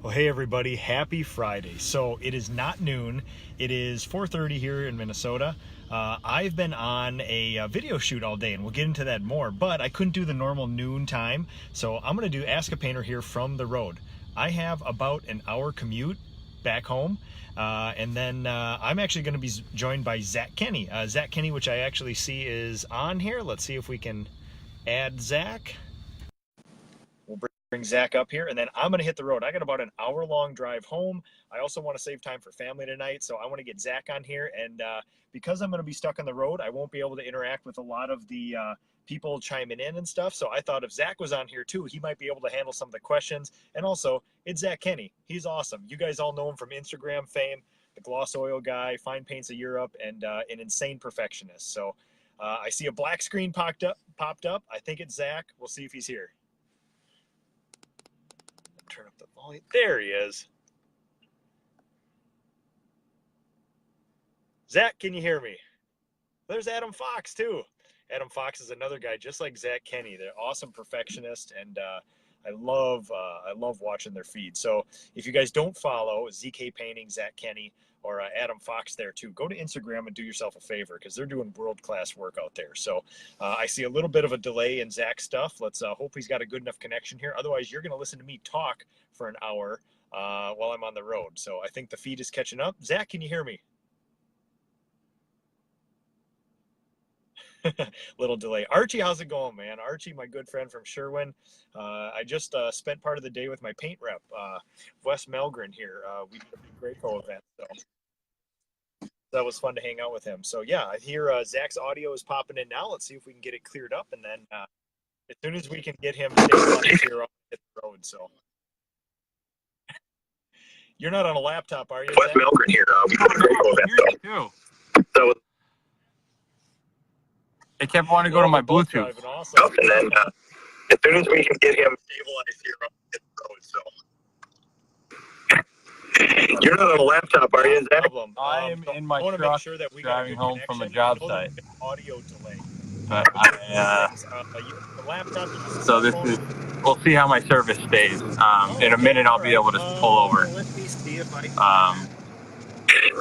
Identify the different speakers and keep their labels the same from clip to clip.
Speaker 1: Well, hey everybody, happy Friday. So it is not noon, it is 4:30 here in Minnesota. I've been on a video shoot all day and we'll get into that more, but I couldn't do the normal noon time, so I'm going to do Ask a Painter here from the road. I have about an hour commute back home, and then I'm actually going to be joined by Zach Kenny. Zach Kenny, which I actually see is on here. Let's see if we can add Zach. We'll bring Zach up here, and then I'm going to hit the road. I got about an hour-long drive home. I also want to save time for family tonight, so I want to get Zach on here. And because I'm going to be stuck on the road, I won't be able to interact with a lot of the people chiming in and stuff. So I thought if Zach was on here too, he might be able to handle some of the questions. And also, it's Zach Kenny. He's awesome. You guys all know him from Instagram fame, the gloss oil guy, Fine Paints of Europe, and an insane perfectionist. So I see a black screen popped up. I think it's Zach. We'll see if he's here. Turn up the volume. There he is. Zach, can you hear me? There's Adam Fox too. Adam Fox is another guy just like Zach Kenny. They're awesome perfectionists, and I love watching their feed. So if you guys don't follow ZK Painting, Zach Kenny, or Adam Fox there too, go to Instagram and do yourself a favor because they're doing world-class work out there. So I see a little bit of a delay in Zach's stuff. Let's hope he's got a good enough connection here. Otherwise, you're going to listen to me talk for an hour while I'm on the road. So I think the feed is catching up. Zach, can you hear me? Little delay. Archie, how's it going, man? Archie, my good friend from Sherwin. I just spent part of the day with my paint rep, Wes Melgren here. We did a big Graco event, so that was fun to hang out with him. So yeah, I hear Zach's audio is popping in now. Let's see if we can get it cleared up, and then as soon as we can get him stabilized here on the road. So you're not on a laptop, are you?
Speaker 2: Wes Melgren here. We did a Graco event, so
Speaker 3: I kept wanting to go to my Bluetooth.
Speaker 1: Awesome.
Speaker 2: And then as soon as we can get him stabilized here on the road, so. You're not on a laptop, are you, Zach?
Speaker 3: I am in my truck
Speaker 1: make sure that we
Speaker 3: driving home from a job site.
Speaker 1: Audio delay.
Speaker 3: But
Speaker 1: the laptop,
Speaker 3: so this is, we'll see how my service stays. In a minute, I'll be able to pull over.
Speaker 1: Let me see if I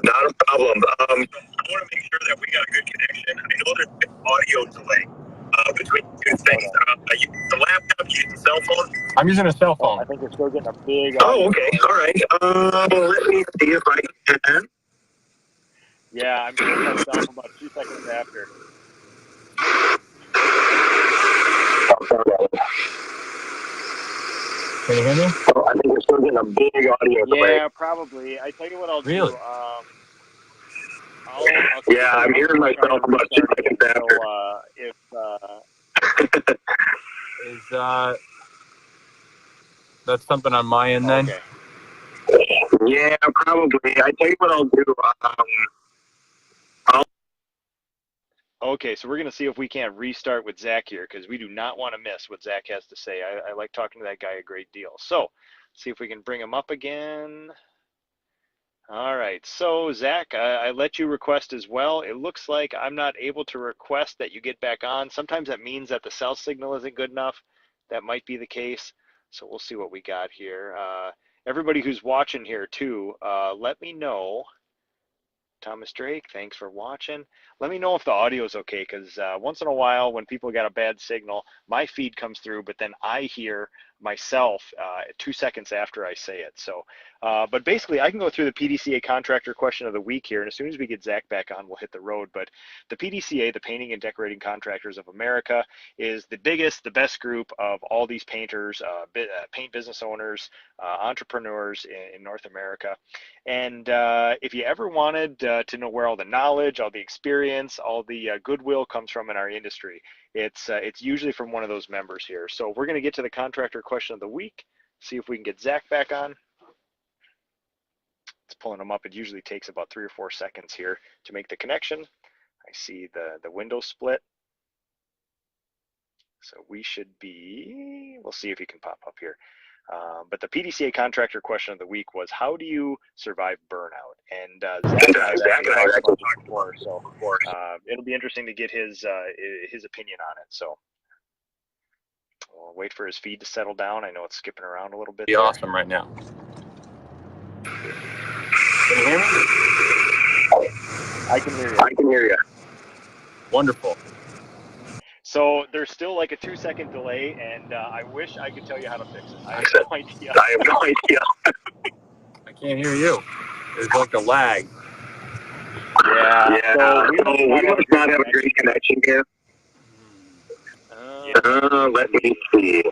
Speaker 2: Not a problem. I want to make sure that we got a good connection. I know there's an audio delay between two things. The laptop, you use a cell phone?
Speaker 3: I'm using a cell phone.
Speaker 4: I think we're still getting a big.
Speaker 2: Oh, okay. All right. Let me see if I can.
Speaker 4: Yeah, I'm getting myself about 2 seconds after.
Speaker 3: Can you hear me?
Speaker 2: Oh, I think we're still getting a big audio delay.
Speaker 4: Yeah, probably. I tell you what I'll
Speaker 3: Really?
Speaker 4: do.
Speaker 2: Yeah, I'm hearing myself about 2 seconds after.
Speaker 3: Is that's something on my end then?
Speaker 4: Okay.
Speaker 2: Yeah, probably. I tell you what I'll do.
Speaker 4: Okay, so we're going to see if we can't restart with Zach here because we do not want to miss what Zach has to say. I like talking to that guy a great deal. So, see if we can bring him up again. All right, so Zach, I let you request as well. It looks like I'm not able to request that you get back on. Sometimes that means that the cell signal isn't good enough. That might be the case. So we'll see what we got here. Everybody who's watching here too, let me know. Thomas Drake, thanks for watching. Let me know if the audio is okay, because once in a while when people got a bad signal, my feed comes through, but then I hear myself 2 seconds after I say it. So, but basically I can go through the PDCA contractor question of the week here, and as soon as we get Zach back on, we'll hit the road. But the PDCA, the Painting and Decorating Contractors of America, is the biggest, the best group of all these painters, paint business owners, entrepreneurs in North America. And if you ever wanted to know where all the knowledge, all the experience, all the goodwill comes from in our industry, it's usually from one of those members here. So we're going to get to the contractor question of the week, see if we can get Zach back on. It's pulling him up. It usually takes about 3 or 4 seconds here to make the connection. I see the window split. So we should be, we'll see if he can pop up here. But the PDCA contractor question of the week was, how do you survive burnout? And Zach and I have talked about this before, so it'll be interesting to get his opinion on it. So we'll wait for his feed to settle down. I know it's skipping around a little bit.
Speaker 3: Be awesome right now. Can you hear me?
Speaker 4: I can hear you.
Speaker 2: I can hear you.
Speaker 3: Wonderful.
Speaker 4: So there's still like a 2-second delay, and I wish I could tell you how to fix it. I have no idea.
Speaker 2: I have no idea.
Speaker 3: I can't hear you. There's like a lag.
Speaker 4: Yeah.
Speaker 2: Yeah,
Speaker 4: So
Speaker 2: so we must not have a great connection here. Let me see.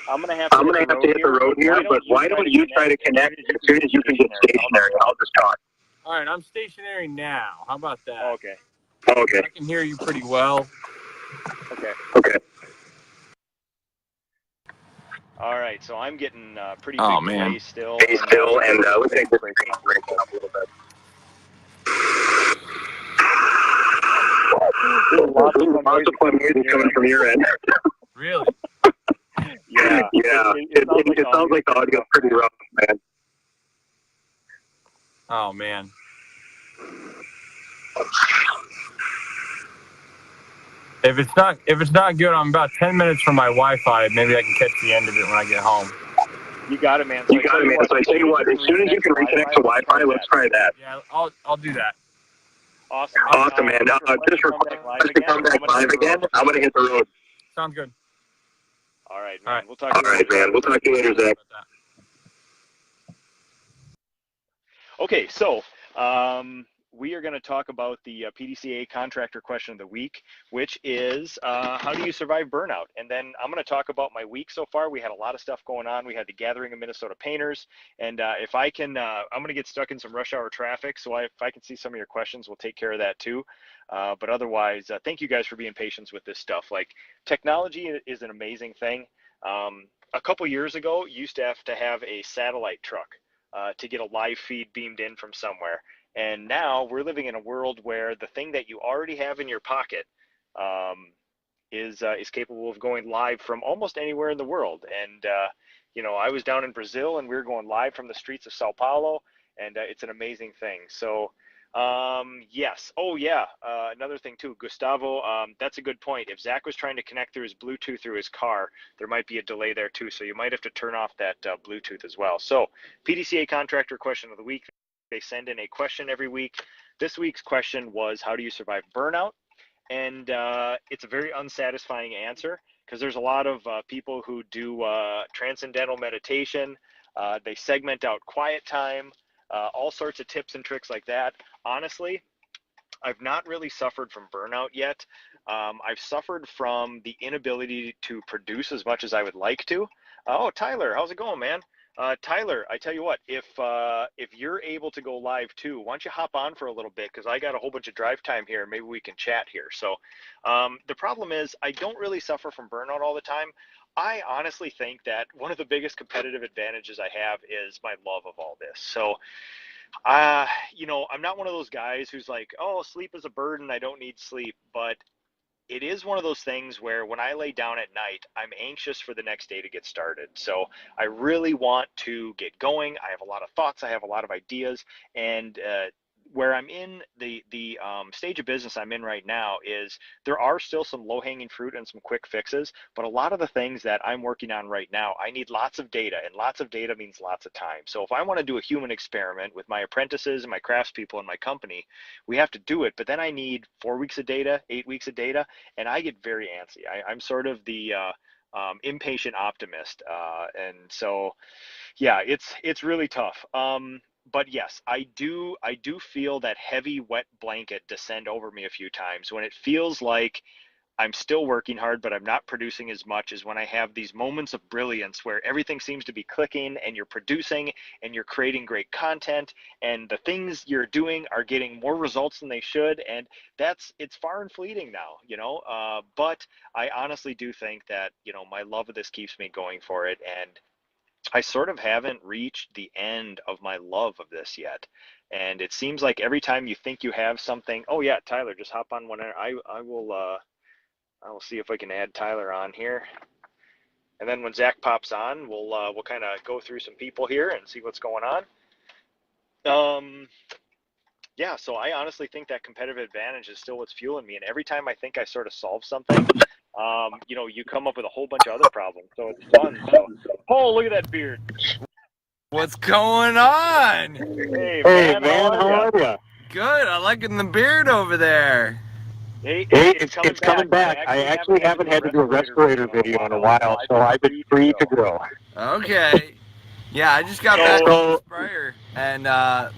Speaker 4: I'm gonna have to hit the road here,
Speaker 2: but why don't you try to connect as soon as you can get stationary? I'll just talk.
Speaker 3: All right, I'm stationary now. How about that?
Speaker 4: Okay.
Speaker 2: Okay.
Speaker 3: I can hear you pretty well.
Speaker 4: Okay.
Speaker 2: Okay.
Speaker 4: All right. So I'm getting pretty
Speaker 3: Oh,
Speaker 4: big
Speaker 3: man.
Speaker 4: delay still.
Speaker 2: Stay still, and looks like this is breaking up a little bit.
Speaker 4: There's
Speaker 2: Lots of fun music coming from your end.
Speaker 3: Really?
Speaker 4: Yeah.
Speaker 2: Yeah. It sounds like the audio's pretty rough, man.
Speaker 3: Oh, man. If it's not good, I'm about 10 minutes from my Wi-Fi. Maybe I can catch the end of it when I get home.
Speaker 4: You got it, man. So
Speaker 2: So I tell you what, as soon as you can reconnect to Wi-Fi, let's try that.
Speaker 3: Yeah, I'll do that.
Speaker 4: Awesome.
Speaker 2: Awesome, man. Just to come back live again, I'm going to hit the road.
Speaker 3: Sounds good.
Speaker 4: All right, man.
Speaker 3: All right.
Speaker 4: We'll talk to you later.
Speaker 2: Man. We'll talk to you later, Zach.
Speaker 4: Okay, so we are going to talk about the PDCA contractor question of the week, which is how do you survive burnout? And then I'm going to talk about my week so far. We had a lot of stuff going on. We had the Gathering of Minnesota Painters, and if I can, I'm going to get stuck in some rush hour traffic, so if I can see some of your questions, we'll take care of that too. But otherwise, thank you guys for being patient with this stuff. Like, technology is an amazing thing. A couple years ago, you used to have a satellite truck to get a live feed beamed in from somewhere. And now we're living in a world where the thing that you already have in your pocket is capable of going live from almost anywhere in the world. And you know, I was down in Brazil, and we were going live from the streets of Sao Paulo, and it's an amazing thing. So yes. Oh yeah. Another thing too, Gustavo. That's a good point. If Zach was trying to connect through his Bluetooth through his car, there might be a delay there too. So you might have to turn off that Bluetooth as well. So PDCA contractor question of the week. They send in a question every week. This week's question was, how do you survive burnout? And it's a very unsatisfying answer because there's a lot of people who do transcendental meditation. They segment out quiet time, all sorts of tips and tricks like that. Honestly, I've not really suffered from burnout yet. I've suffered from the inability to produce as much as I would like to. Oh, Tyler, how's it going, man? Tyler, I tell you what, if you're able to go live too, why don't you hop on for a little bit, because I got a whole bunch of drive time here. Maybe we can chat here. So the problem is I don't really suffer from burnout all the time. I honestly think that one of the biggest competitive advantages I have is my love of all this. So you know, I'm not one of those guys who's like, oh, sleep is a burden, I don't need sleep. But it is one of those things where when I lay down at night, I'm anxious for the next day to get started. So I really want to get going. I have a lot of thoughts. I have a lot of ideas. And where I'm in the stage of business I'm in right now is there are still some low-hanging fruit and some quick fixes, but a lot of the things that I'm working on right now, I need lots of data, and lots of data means lots of time. So if I want to do a human experiment with my apprentices and my craftspeople in my company, we have to do it, but then I need 4 weeks of data, 8 weeks of data, and I get very antsy. I'm sort of the impatient optimist, and so yeah, it's really tough. But yes, I do feel that heavy wet blanket descend over me a few times when it feels like I'm still working hard, but I'm not producing as much as when I have these moments of brilliance where everything seems to be clicking and you're producing and you're creating great content and the things you're doing are getting more results than they should. And it's far and fleeting now, you know, but I honestly do think that, you know, my love of this keeps me going for it. And I sort of haven't reached the end of my love of this yet. And it seems like every time you think you have something, oh yeah, Tyler, just hop on one. I will see if I can add Tyler on here. And then when Zach pops on, we'll kind of go through some people here and see what's going on. Yeah, so I honestly think that competitive advantage is still what's fueling me. And every time I think I sort of solve something, you know, you come up with a whole bunch of other problems. So it's fun. So, oh, look at that beard.
Speaker 5: What's going on?
Speaker 4: Hey
Speaker 6: Hey
Speaker 4: man,
Speaker 6: man, how are ya?
Speaker 5: Good. I liking the beard over there.
Speaker 4: Hey,
Speaker 6: Hey,
Speaker 4: it's
Speaker 6: it's coming back. I actually haven't had to do a respirator video in a while, so I've been free to go.
Speaker 5: Okay. Yeah, I just got back from the
Speaker 6: So,
Speaker 5: sprayer and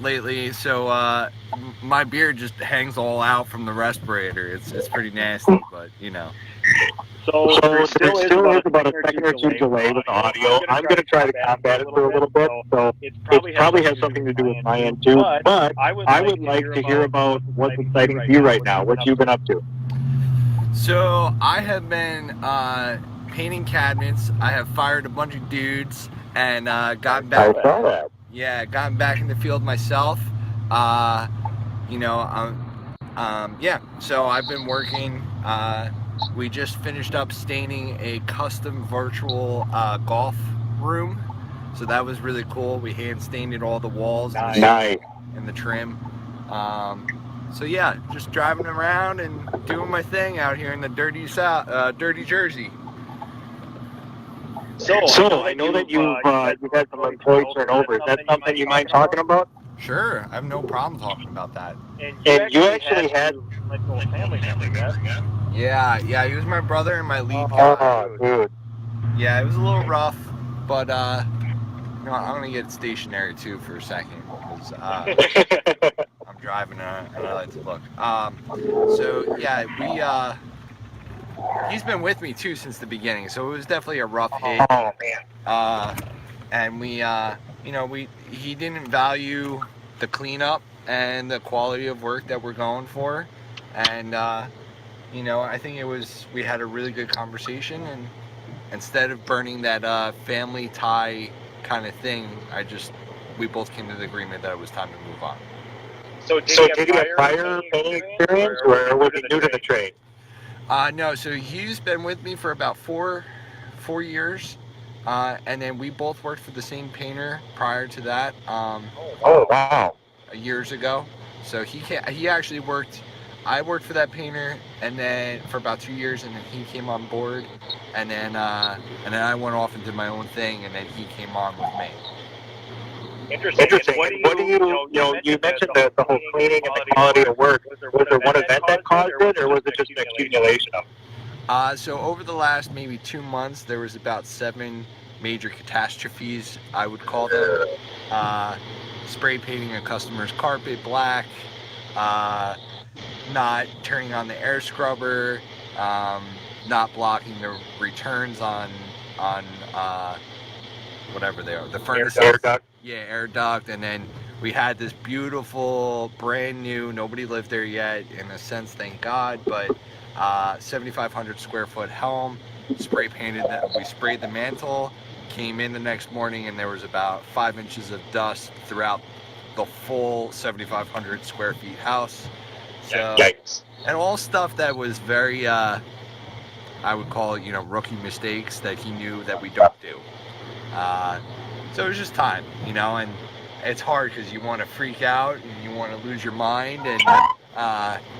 Speaker 5: lately, so my beard just hangs all out from the respirator. It's pretty nasty, but you know.
Speaker 4: So
Speaker 6: so
Speaker 4: there
Speaker 6: there still is about a
Speaker 4: or
Speaker 6: second or two delay with audio. I'm gonna try to combat it for a little bit, so
Speaker 4: it
Speaker 6: it probably has something to do with my end too. But I would like to hear about what's exciting to you right now. What you've been up to?
Speaker 5: So I have been painting cabinets. I have fired a bunch of dudes and gotten
Speaker 6: I
Speaker 5: back.
Speaker 6: saw that.
Speaker 5: Yeah, gotten back in the field myself. You know, yeah. So I've been working. We just finished up staining a custom virtual golf room. So that was really cool. We hand stained all the walls
Speaker 6: Nice.
Speaker 5: and the trim. So yeah, just driving around and doing my thing out here in the dirty dirty Jersey.
Speaker 6: So I know that you've had some employee turnover. Is that something you mind talking about?
Speaker 5: Sure, I have no problem talking about that.
Speaker 6: And you actually had.
Speaker 4: family member,
Speaker 5: Yeah, he was my brother and my lead guy.
Speaker 6: Oh, dude.
Speaker 5: Yeah, it was a little rough, but you know, I'm gonna get stationary too for a second because I'm driving and I like to look. So yeah, he's been with me too since the beginning, so it was definitely a rough hit.
Speaker 6: Oh man.
Speaker 5: And we, you know, he didn't value the cleanup and the quality of work that we're going for, and you know, I think we had a really good conversation, and instead of burning that family tie kind of thing, we both came to the agreement that it was time to move on.
Speaker 6: So did he have prior painting experience, or was he new to the trade?
Speaker 5: No, so he's been with me for about four years, and then we both worked for the same painter prior to that.
Speaker 6: Oh wow.
Speaker 5: Years ago. So he actually worked. I worked for that painter, and then for about 2 years, and then he came on board, and then I went off and did my own thing, and then he came on with me.
Speaker 6: Interesting. What do you mentioned the whole cleaning and the quality of work. Was there one event that caused it, or was it just an accumulation of?
Speaker 5: So over the last maybe 2 months, there was about 7 major catastrophes, I would call them. Spray painting a customer's carpet black, not turning on the air scrubber, not blocking the returns on whatever they are, the furnace.
Speaker 6: Air duct.
Speaker 5: Yeah, air duct. And then we had this beautiful, brand new, nobody lived there yet, in a sense, thank God, but 7,500 square foot home, spray painted that. We sprayed the mantle, came in the next morning, and there was about 5 inches of dust throughout the full 7,500 square feet house. So,
Speaker 6: Yikes.
Speaker 5: and all stuff that was very, I would call it, you know, rookie mistakes that he knew that we don't do. So it was just time, you know, and it's hard because you want to freak out and you want to lose your mind and,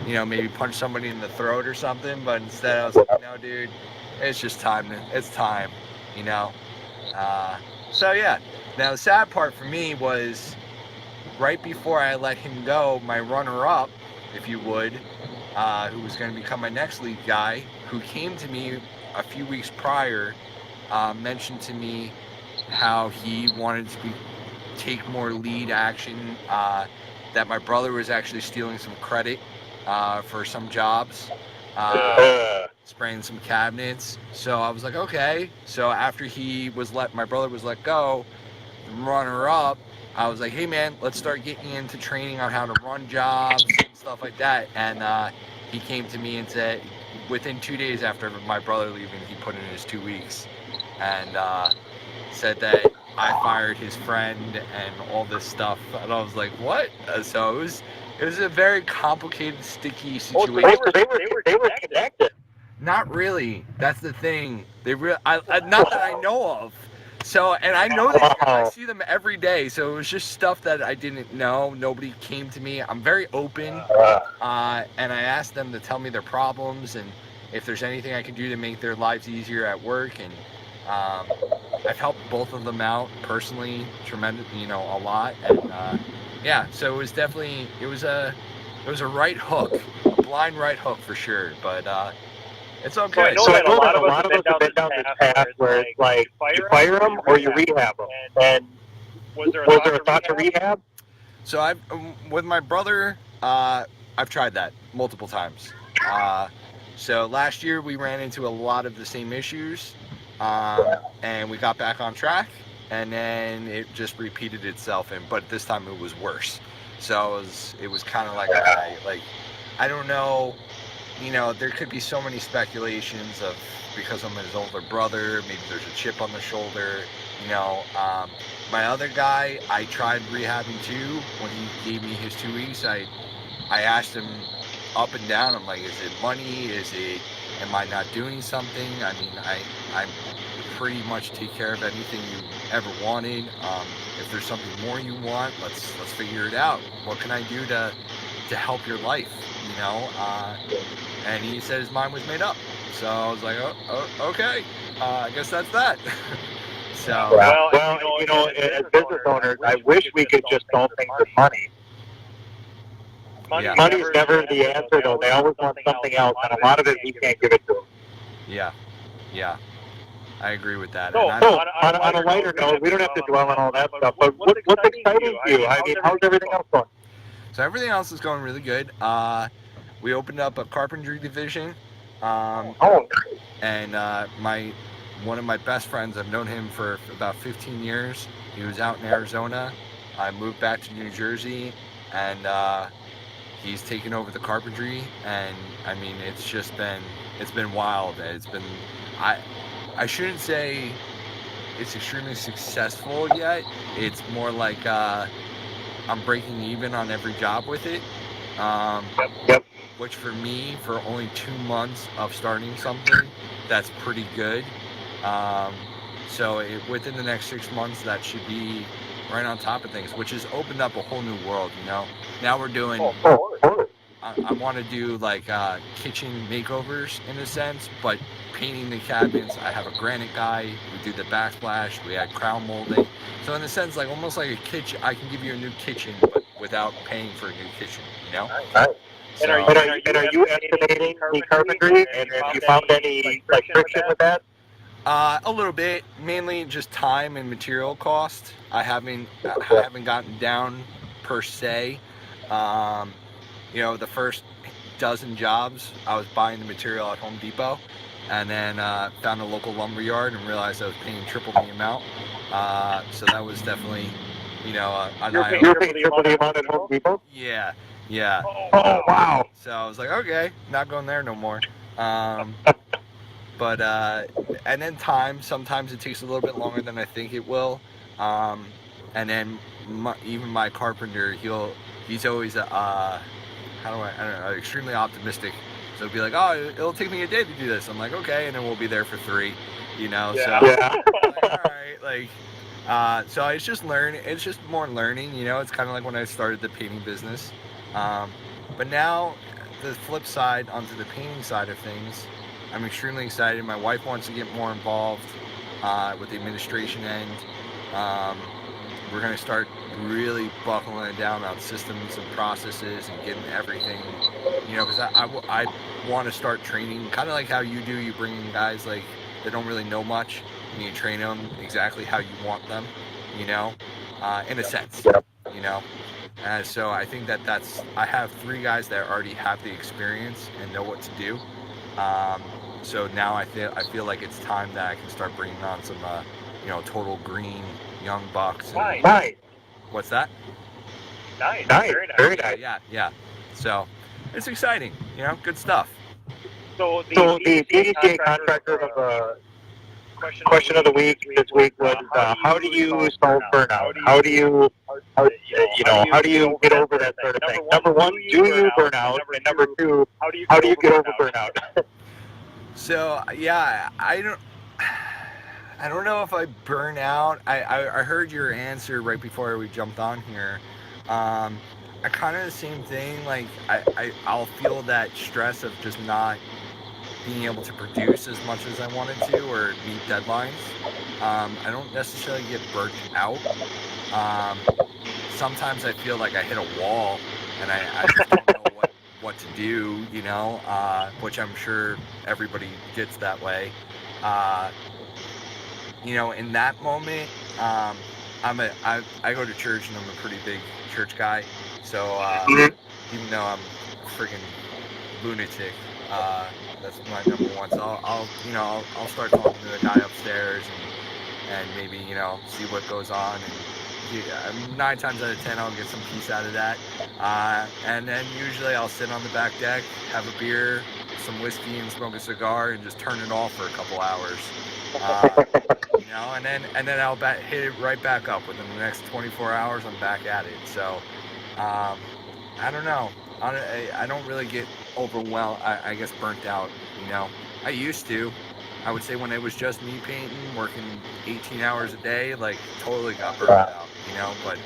Speaker 5: you know, maybe punch somebody in the throat or something. But instead I was like, no, dude, it's just time. It's time, you know. So yeah. Now the sad part for me was right before I let him go, my runner-up, if you would, who was going to become my next lead guy, who came to me a few weeks prior, mentioned to me how he wanted to take more lead action, that my brother was actually stealing some credit for some jobs, spraying some cabinets. So I was like, okay. So after my brother was let go, runner up, I was like, hey man, let's start getting into training on how to run jobs and stuff like that. And he came to me and said, within 2 days after my brother leaving, he put in his 2 weeks, and said that I fired his friend and all this stuff. And I was like, what? So it was a very complicated, sticky situation.
Speaker 6: They were connected.
Speaker 5: Not really. That's the thing. Not that I know of. So, and I know these guys, I see them every day. So it was just stuff that I didn't know. Nobody came to me. I'm very open, and I asked them to tell me their problems and if there's anything I can do to make their lives easier at work. And I've helped both of them out personally, tremendous, a lot, and yeah. So it was definitely it was a right hook, a blind right hook for sure, but it's okay.
Speaker 6: So I know that a lot of us have been down this path where it's like you fire them or you rehab them. And was there a thought to rehab?
Speaker 5: So I've with my brother, I've tried that multiple times. So last year we ran into a lot of the same issues, and we got back on track, and then it just repeated itself. But this time it was worse. So it was kind of like I don't know. There could be so many speculations of because I'm his older brother, maybe there's a chip on the shoulder. My other guy, I tried rehabbing too. When he gave me his 2 weeks, I asked him up and down. I'm like, is it money? Am I not doing something? I mean, I pretty much take care of anything you ever wanted. If there's something more you want, let's figure it out. What can I do to help your life? And he said his mind was made up. So I was like, oh okay, I guess that's that. So
Speaker 6: well, as business owners, I wish we could just solve things with money.
Speaker 5: Yeah.
Speaker 6: Money's never the answer, though. They always want something else, and a lot of it we can't give it to them.
Speaker 5: Yeah, I agree with that.
Speaker 6: So, on a lighter note, we don't have to dwell on all that stuff, but what's exciting to you? I mean, how's everything else going?
Speaker 5: So everything else is going really good. We opened up a carpentry division. And one of my best friends, I've known him for about 15 years. He was out in Arizona. I moved back to New Jersey, and he's taken over the carpentry. And I mean, it's been wild. I shouldn't say it's extremely successful yet. It's more like I'm breaking even on every job with it.
Speaker 6: Yep.
Speaker 5: Which for me, for only 2 months of starting something, that's pretty good. So within the next 6 months, that should be right on top of things, which has opened up a whole new world. Now we're doing. I want to do like kitchen makeovers in a sense, but painting the cabinets. I have a granite guy. We do the backsplash. We add crown molding. So in a sense, like almost like a kitchen, I can give you a new kitchen, but without paying for a new kitchen.
Speaker 6: Right. So, and are you estimating the carpentry? And have you found any friction with that?
Speaker 5: A little bit, mainly just time and material cost. I haven't gotten down per se. The first dozen jobs, I was buying the material at Home Depot, and then found a local lumber yard and realized I was paying triple the amount. So that was definitely, an eye-opener.
Speaker 6: You're paying triple the amount at Home Depot?
Speaker 5: Yeah.
Speaker 6: Oh, wow.
Speaker 5: So I was like, okay, not going there no more. But and then time, sometimes it takes a little bit longer than I think it will. And then even my carpenter, he's always extremely optimistic. So he'll be like, oh, it'll take me a day to do this. I'm like, okay, and then we'll be there for 3, So
Speaker 6: Yeah.
Speaker 5: all right, so it's just learning. It's just more learning, It's kind of like when I started the painting business. But now the flip side onto the painting side of things, I'm extremely excited. My wife wants to get more involved with the administration end. We're going to start really buckling down on systems and processes and getting everything, because I want to start training, kind of like how you do. You bring in guys like that don't really know much, and you train them exactly how you want them, in a sense, So I think I have 3 guys that already have the experience and know what to do. So now I feel like it's time that I can start bringing on some, total green young bucks.
Speaker 6: Nice.
Speaker 5: What's that?
Speaker 6: Nice. Very nice.
Speaker 5: Yeah. So it's exciting, good stuff.
Speaker 6: So the PDCA contractor of the question of the week this week was, how do you solve burnout? How do you get over that sort of thing? Number 1, do you burn out? And number 2, how do you get over burnout?
Speaker 5: So yeah, I don't know if I burn out. I heard your answer right before we jumped on here. I kind of the same thing. Like I'll feel that stress of just not being able to produce as much as I wanted to or meet deadlines. I don't necessarily get burnt out. Um, Sometimes I feel like I hit a wall and I just don't know what to do, which I'm sure everybody gets that way. Uh, in that moment, I go to church and I'm a pretty big church guy. So even though I'm a friggin' lunatic, that's my number one. So I'll start talking to the guy upstairs and maybe see what goes on. And 9 times out of 10 I'll get some peace out of that. And then usually I'll sit on the back deck, have a beer, some whiskey, and smoke a cigar, and just turn it off for a couple hours. And then I'll hit it right back up. Within the next 24 hours, I'm back at it. So, I don't know. I don't really get overwhelmed. I guess burnt out. I used to. I would say when it was just me painting, working 18 hours a day, like totally got burnt out. But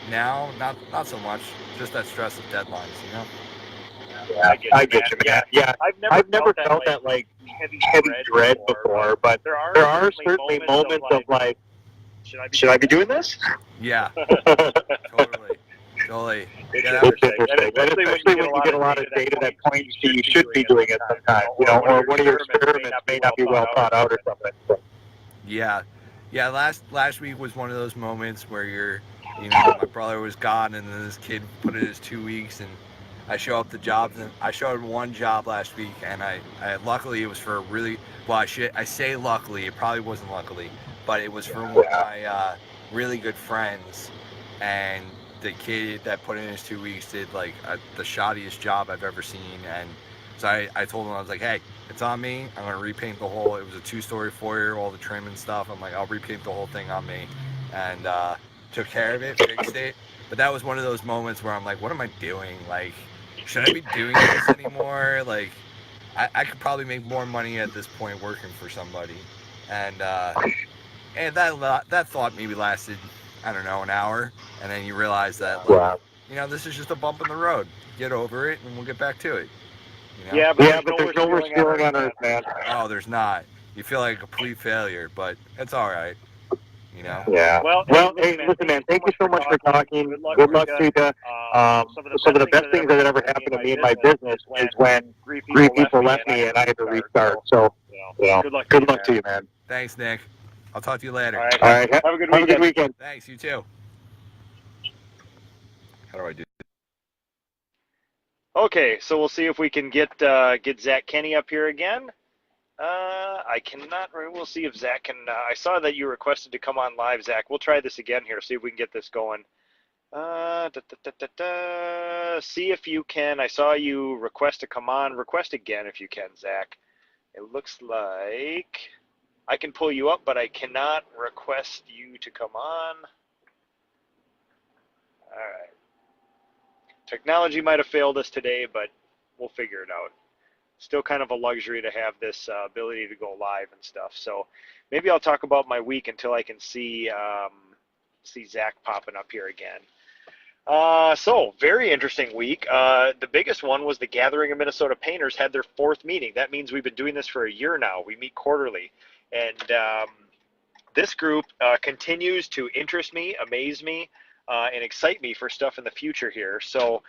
Speaker 5: now not so much. Just that stress of deadlines.
Speaker 6: Yeah, I get you, man. Yeah, I've never felt that like heavy dread before, but there are certainly moments of like, should I be doing this?
Speaker 5: Yeah, totally.
Speaker 6: It's interesting, and especially when you get a lot of data that points to you should be doing it sometime, or one of your experiments may not be well thought out or something. So.
Speaker 5: Yeah. Last week was one of those moments where my brother was gone, and then this kid put in his 2 weeks, and I show up to jobs, and I showed one job last week, and I luckily it was for a really I say luckily, it probably wasn't luckily, but it was for one of my really good friends, and the kid that put in his 2 weeks did like the shoddiest job I've ever seen. And so I told him, I was like, hey, it's on me. I'm gonna repaint the whole. It was a 2-story foyer, all the trim and stuff. I'm like, I'll repaint the whole thing on me, and took care of it, fixed it. But that was one of those moments where I'm like, what am I doing? Like, should I be doing this anymore? Like, I could probably make more money at this point working for somebody. And that thought maybe lasted, I don't know, an hour. And then you realize that, like, this is just a bump in the road. Get over it, and we'll get back to it.
Speaker 6: Yeah, but there's no worse feeling on earth, man.
Speaker 5: Oh, there's not. You feel like a complete failure, but it's all right.
Speaker 6: Yeah. Well, hey, listen, man. Thank you so much for talking. Good luck to you. Some of the best things that ever happened to me in my business is when 3 people left me and I had to restart. So, good luck to you, man.
Speaker 5: Thanks, Nick. I'll talk to you later.
Speaker 6: All right. Have a good weekend.
Speaker 5: Thanks. You too. How do I do?
Speaker 4: Okay, so we'll see if we can get Zach Kenny up here again. I cannot. We'll see if Zach can. I saw that you requested to come on live, Zach. We'll try this again here. See if we can get this going. See if you can. I saw you request to come on. Request again if you can, Zach. It looks like I can pull you up, but I cannot request you to come on. All right. Technology might have failed us today, but we'll figure it out. Still kind of a luxury to have this ability to go live and stuff. So maybe I'll talk about my week until I can see Zach popping up here again. So very interesting week. The biggest one was the Gathering of Minnesota Painters had their 4th meeting. That means we've been doing this for a year now. We meet quarterly. And this group continues to interest me, amaze me, and excite me for stuff in the future here. So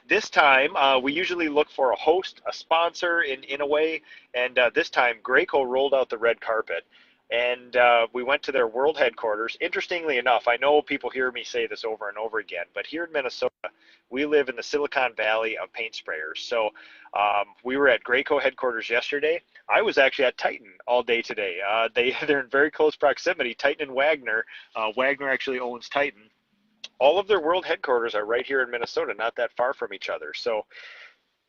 Speaker 4: this time we usually look for a host, a sponsor in a way, and this time Graco rolled out the red carpet, and we went to their world headquarters. Interestingly enough, I know people hear me say this over and over again, but here in Minnesota, we live in the Silicon Valley of paint sprayers. So we were at Graco headquarters yesterday. I was actually at Titan all day today. They're in very close proximity, Titan and Wagner. Wagner actually owns Titan. All of their world headquarters are right here in Minnesota, not that far from each other. So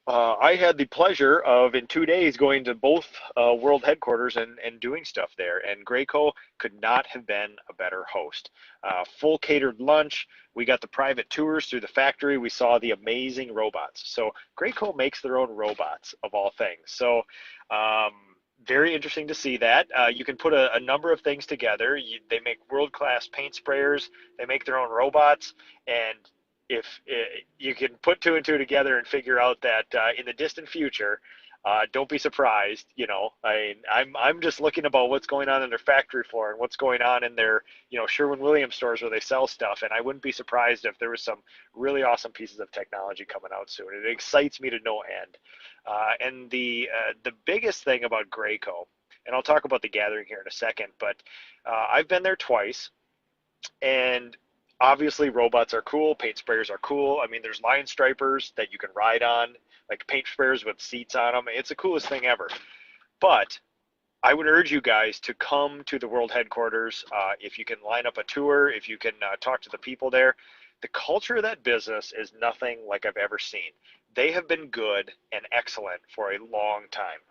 Speaker 4: I had the pleasure of, in 2 days, going to both world headquarters and doing stuff there. And Graco could not have been a better host. Full catered lunch. We got the private tours through the factory. We saw the amazing robots. So Graco makes their own robots, of all things. So very interesting to see that. You can put a number of things together. They make world-class paint sprayers. They make their own robots. And if you can put 2 and 2 together and figure out that in the distant future, don't be surprised. I'm just looking about what's going on in their factory floor and what's going on in their, Sherwin-Williams stores where they sell stuff. And I wouldn't be surprised if there was some really awesome pieces of technology coming out soon. It excites me to no end. And the biggest thing about Graco, and I'll talk about the gathering here in a second, but I've been there twice, and obviously robots are cool, paint sprayers are cool. I mean, there's line stripers that you can ride on, like paint sprayers with seats on them. It's the coolest thing ever. But I would urge you guys to come to the world headquarters. If you can line up a tour, if you can talk to the people there. The culture of that business is nothing like I've ever seen. They have been good and excellent for a long time.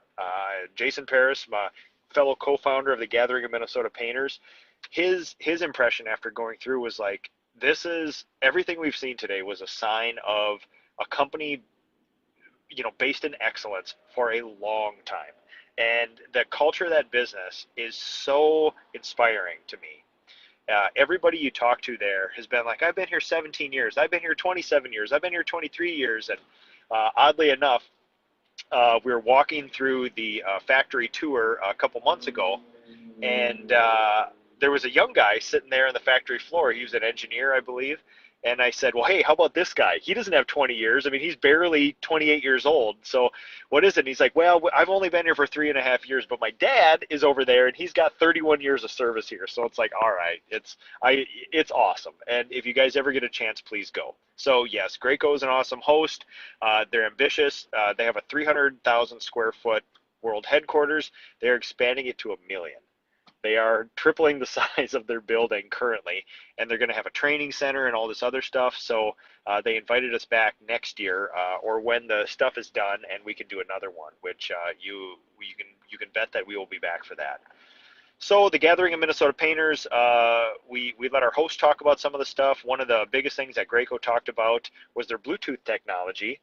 Speaker 4: Jason Paris, my fellow co-founder of the Gathering of Minnesota Painters, his impression after going through was like, this is everything we've seen today was a sign of a company, based in excellence for a long time. And the culture of that business is so inspiring to me. Everybody you talk to there has been like, I've been here 17 years, I've been here 27 years, I've been here 23 years. And oddly enough, we were walking through the factory tour a couple months ago, and there was a young guy sitting there on the factory floor. He was an engineer, I believe. And I said, well, hey, how about this guy? He doesn't have 20 years. I mean, he's barely 28 years old. So what is it? And he's like, well, I've only been here for 3.5 years, but my dad is over there and he's got 31 years of service here. So it's like, all right, it's awesome. And if you guys ever get a chance, please go. So yes, Graco is an awesome host. They're ambitious. They have a 300,000 square foot world headquarters. They're expanding it to 1 million. They are tripling the size of their building currently, and they're going to have a training center and all this other stuff. So they invited us back next year, or when the stuff is done, and we can do another one. Which you can bet that we will be back for that. So the Gathering of Minnesota Painters, we let our host talk about some of the stuff. One of the biggest things that Graco talked about was their Bluetooth technology,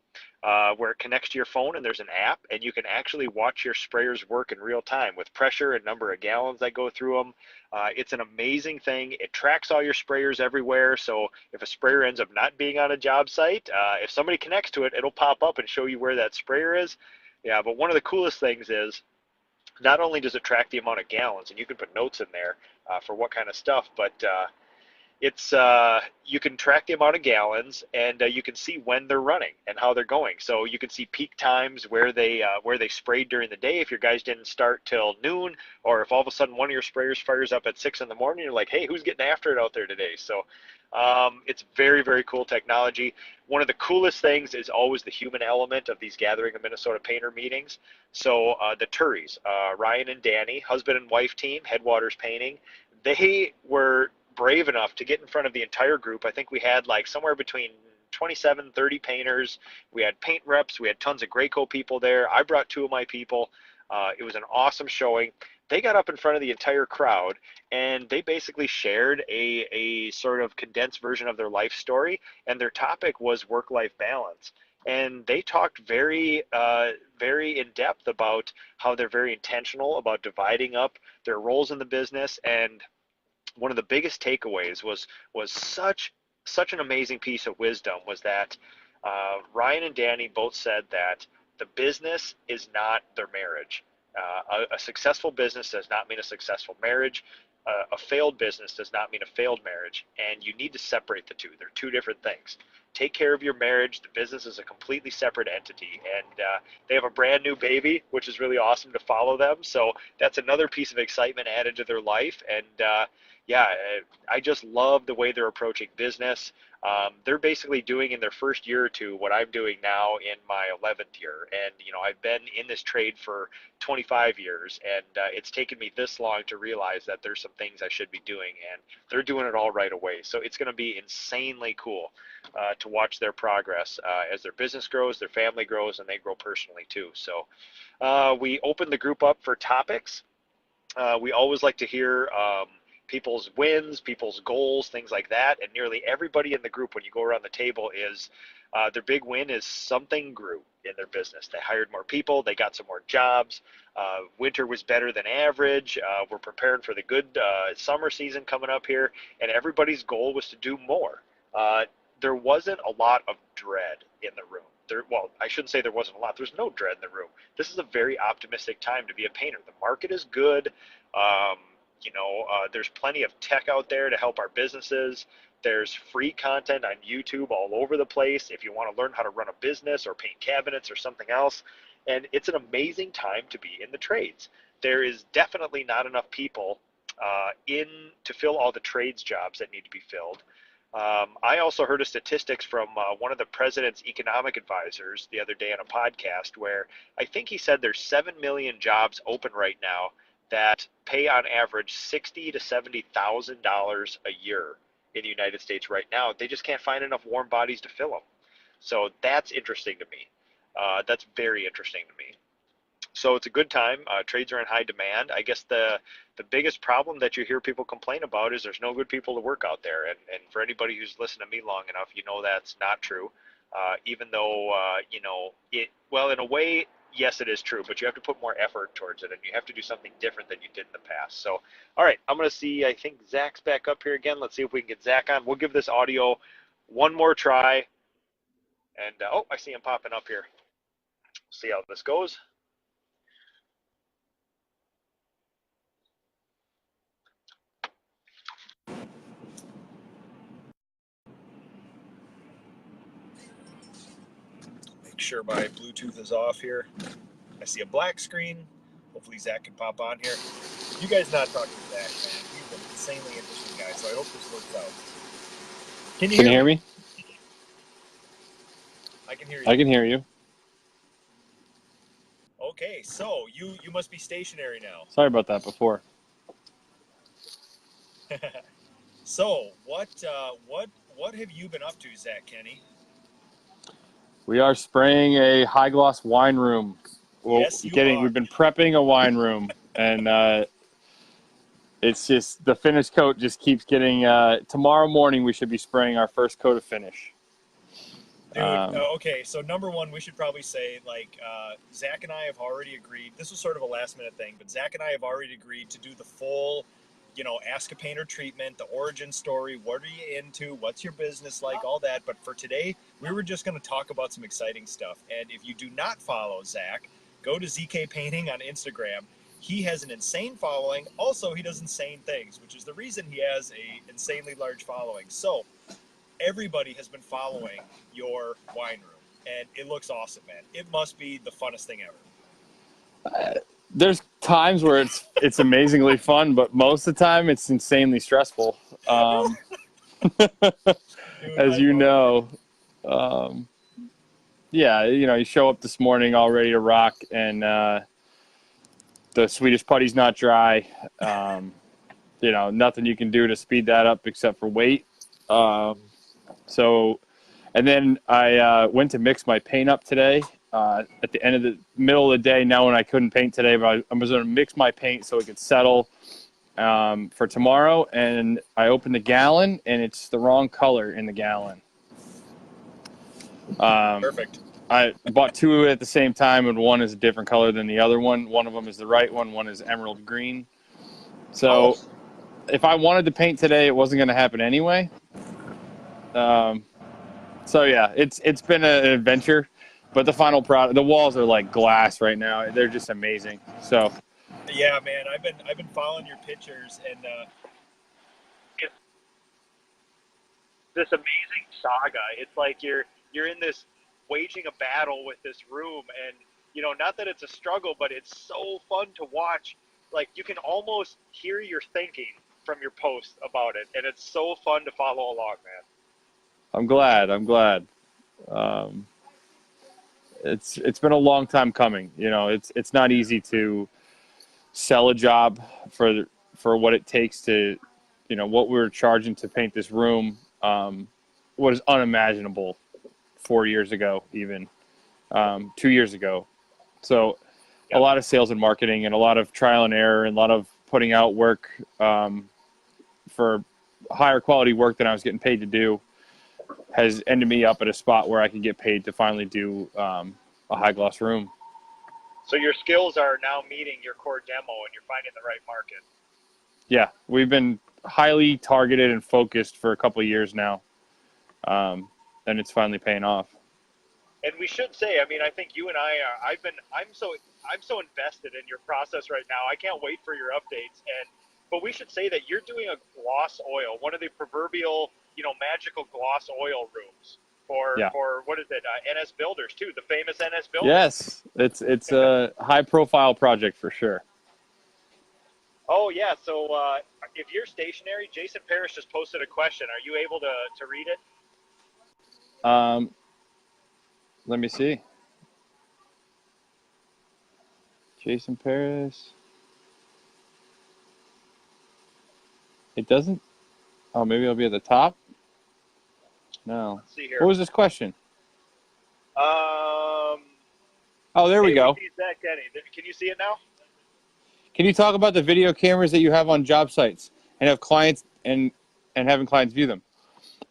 Speaker 4: where it connects to your phone and there's an app, and you can actually watch your sprayers work in real time with pressure and number of gallons that go through them. It's an amazing thing. It tracks all your sprayers everywhere, so if a sprayer ends up not being on a job site, if somebody connects to it, it'll pop up and show you where that sprayer is. Yeah, but one of the coolest things is, not only does it track the amount of gallons, and you can put notes in there for what kind of stuff, but you can track the amount of gallons, and you can see when they're running and how they're going. So you can see peak times where they sprayed during the day. If your guys didn't start till noon, or if all of a sudden one of your sprayers fires up at 6 in the morning, you're like, hey, who's getting after it out there today? So it's very, very cool technology. One of the coolest things is always the human element of these Gathering of Minnesota Painter meetings. So the Turries, Ryan and Danny, husband and wife team, Headwaters Painting, they were brave enough to get in front of the entire group. I think we had like somewhere between 27, 30 painters. We had paint reps. We had tons of Graco people there. I brought 2 of my people. It was an awesome showing. They got up in front of the entire crowd, and they basically shared a sort of condensed version of their life story, and their topic was work-life balance. And they talked very, very in depth about how they're very intentional about dividing up their roles in the business. And one of the biggest takeaways was such an amazing piece of wisdom was that Ryan and Danny both said that the business is not their marriage. A successful business does not mean a successful marriage. A failed business does not mean a failed marriage, and you need to separate the two. They're two different things. Take care of your marriage. The business is a completely separate entity, and they have a brand new baby, which is really awesome to follow them. So that's another piece of excitement added to their life, and yeah, I just love the way they're approaching business. They're basically doing in their first year or two what I'm doing now in my 11th year. And, I've been in this trade for 25 years, and it's taken me this long to realize that there's some things I should be doing, and they're doing it all right away. So it's going to be insanely cool to watch their progress as their business grows, their family grows, and they grow personally too. So we opened the group up for topics. We always like to hear people's wins, people's goals, things like that. And nearly everybody in the group, when you go around the table, is their big win is something grew in their business. They hired more people. They got some more jobs. Winter was better than average. We're preparing for the good summer season coming up here. And everybody's goal was to do more. There wasn't a lot of dread in the room. I shouldn't say there wasn't a lot. There's no dread in the room. This is a very optimistic time to be a painter. The market is good. There's plenty of tech out there to help our businesses. There's free content on YouTube all over the place if you want to learn how to run a business or paint cabinets or something else. And it's an amazing time to be in the trades. There is definitely not enough people to fill all the trades jobs that need to be filled. I also heard statistics from one of the president's economic advisors the other day on a podcast where I think he said there's 7 million jobs open right now that pay on average $60,000 to $70,000 a year in the United States right now. They just can't find enough warm bodies to fill them. So that's interesting to me. That's very interesting to me. So it's a good time. Trades are in high demand. I guess the biggest problem that you hear people complain about is there's no good people to work out there. And for anybody who's listened to me long enough, you know that's not true. Even though, in a way, yes, it is true, but you have to put more effort towards it, and you have to do something different than you did in the past. So, all right, I'm going to see, I think Zach's back up here again. Let's see if we can get Zach on. We'll give this audio one more try. And, I see him popping up here. See how this goes.
Speaker 1: Make sure my Bluetooth is off here. I see a black screen. Hopefully Zach can pop on here. You guys not talking to Zach, man. He's an insanely interesting guy, so I hope this works out. Can you hear me? I can hear you.
Speaker 7: I can hear you.
Speaker 1: Okay, so you must be stationary now.
Speaker 7: Sorry about that before.
Speaker 1: So what have you been up to, Zach Kenny?
Speaker 7: We are spraying a high gloss wine room.
Speaker 1: Yes, you are.
Speaker 7: We've been prepping a wine room, and it's just the finish coat just keeps getting. Tomorrow morning we should be spraying our first coat of finish.
Speaker 1: Dude, okay, so number one, we should probably say, Zach and I have already agreed. This was sort of a last-minute thing, but Zach and I have already agreed to do the full, Ask a Painter treatment, the origin story, what are you into, what's your business like, all that. But for today, we were just going to talk about some exciting stuff. And if you do not follow Zach, go to ZK Painting on Instagram. He has an insane following. Also, he does insane things, which is the reason he has a insanely large following. So everybody has been following your wine room, and it looks awesome, man. It must be the funnest thing ever.
Speaker 7: There's times where it's amazingly fun, but most of the time it's insanely stressful.
Speaker 1: Dude,
Speaker 7: As you know, you show up this morning all ready to rock, and the Swedish putty's not dry. Nothing you can do to speed that up except for wait. And then I went to mix my paint up today at the end of the middle of the day. Now when I couldn't paint today, but I was going to mix my paint so it could settle for tomorrow. And I opened the gallon, and it's the wrong color in the gallon.
Speaker 1: Perfect.
Speaker 7: I bought two at the same time, and one is a different color than the other one. One of them is the right one. One is emerald green. So if I wanted to paint today, it wasn't going to happen anyway. It's been an adventure, but the final product, the walls are like glass right now. They're just amazing. So
Speaker 1: yeah, man, I've been following your pictures, and it's this amazing saga. It's like you're in this waging a battle with this room, and not that it's a struggle, but it's so fun to watch. Like, you can almost hear your thinking from your post about it, and it's so fun to follow along, man.
Speaker 7: I'm glad. It's been a long time coming. It's not easy to sell a job for what it takes to, what we were charging to paint this room, was unimaginable 4 years ago, even 2 years ago. So a lot of sales and marketing, and a lot of trial and error, and a lot of putting out work for higher quality work than I was getting paid to do has ended me up at a spot where I can get paid to finally do a high gloss room.
Speaker 4: So your skills are now meeting your core demo, and you're finding the right market.
Speaker 7: Yeah, we've been highly targeted and focused for a couple of years now, and it's finally paying off.
Speaker 4: And we should say, I mean, I think you and I are. I'm so invested in your process right now. I can't wait for your updates. But we should say that you're doing a gloss oil, one of the proverbial, magical gloss oil rooms for what is it? NS Builders too, the famous NS Builders.
Speaker 7: Yes, it's a high profile project for sure.
Speaker 4: Oh yeah. So if you're stationary, Jason Parrish just posted a question. Are you able to read it?
Speaker 7: Let me see. Jason Paris. It doesn't. Oh, maybe it'll be at the top. No.
Speaker 4: Let's see here.
Speaker 7: What was this question? Oh, there we go.
Speaker 4: Zach Denny. Can you see it now?
Speaker 7: Can you talk about the video cameras that you have on job sites and have clients and having clients view them?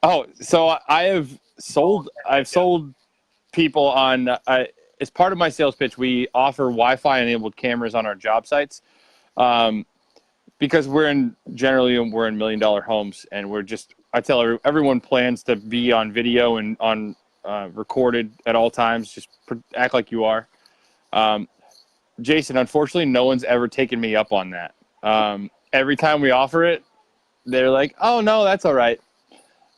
Speaker 7: Oh, so I've sold people on as part of my sales pitch. We offer Wi-Fi enabled cameras on our job sites because we're in $1 million homes, and I tell everyone plans to be on video and on recorded at all times. Just act like you are. Jason, unfortunately, no one's ever taken me up on that. Every time we offer it, they're like, "Oh no, that's all right."